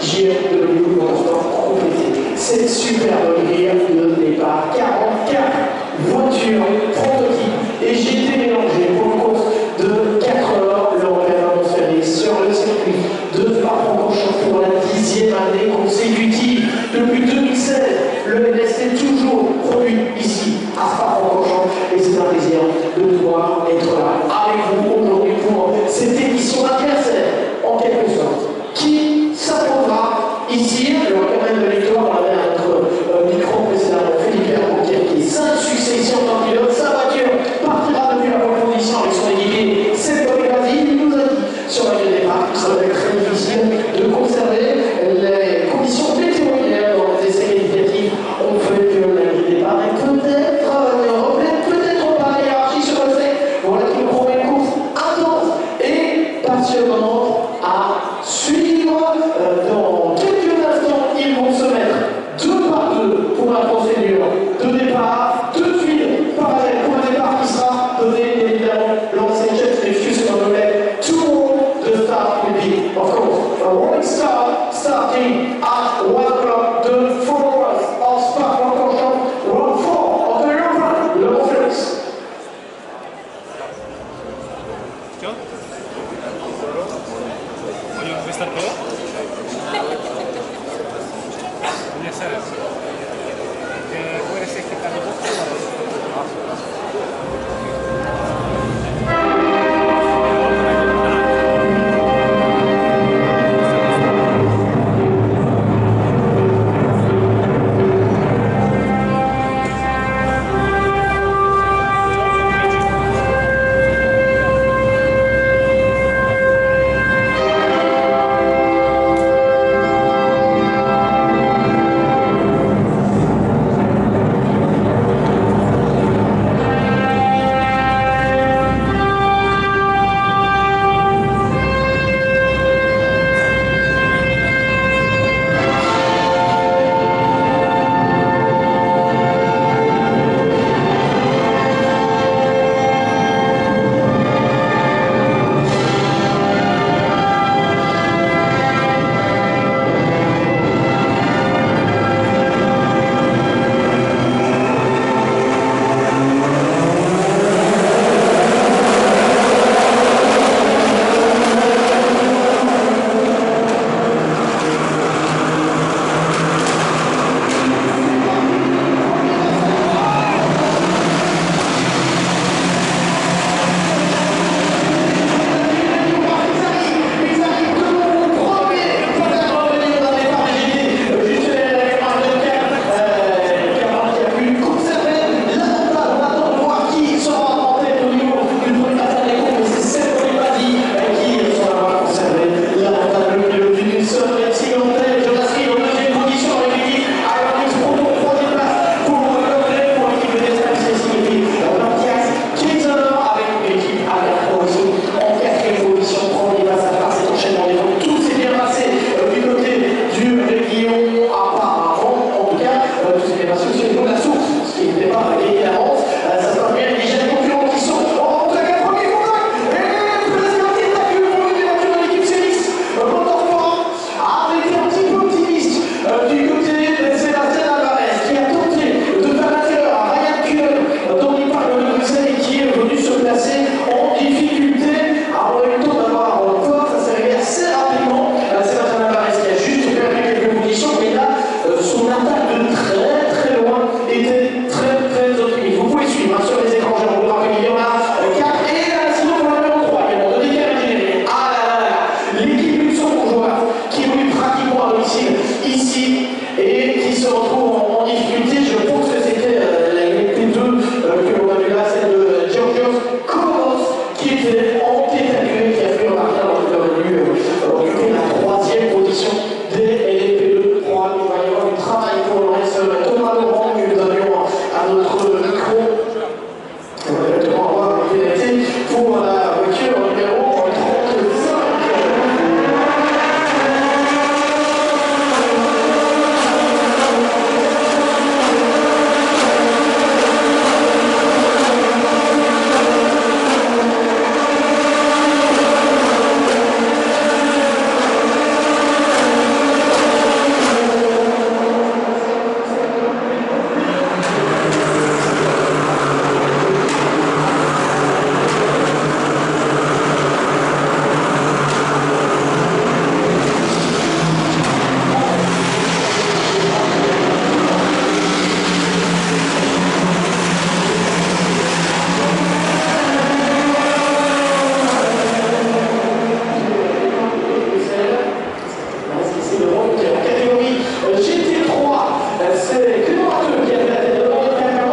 JFW pour l'instant compléter cette superbe grille de départ. 44 voitures prototypes et j'ai été mélangé pour une course de 4 heures l'Européen atmosphérique sur le circuit de Spa-Francorchamps pour la 10e année consécutive. Depuis 2016, le NS est toujours produit ici à Spa-Francorchamps et c'est un plaisir de pouvoir être là avec vous aujourd'hui pour cette édition anniversaire en quelque sorte qui s'imposera ici. Alors quand même de victoire, on avait à notre micro précédemment Philippe Hermann qui est 5 succès ici en tant que pilote. Sa voiture partira depuis la bonne condition avec son équipier. C'est Paul Gazzi, il nous a dit sur la grille départ que ça va être très difficile de conserver les conditions météorologiques dans les essais qualificatifs. On fait que la grille départ est peut-être européenne, peut-être pas. La hiérarchie sur le sec. Voilà qui nous promet une course intense et passionnante à suivre. Dans quelques instants, ils vont se mettre 2 par 2 pour la procédure de départ, 2 files parallèles pour un départ qui sera donné évidemment lancé. Just excuse me, to the start will be, of course, a rolling start starting at 1 o'clock. The followers of Spa-Francorchamps, round 4 of the European Le Mans Félix. Voglio questa qua?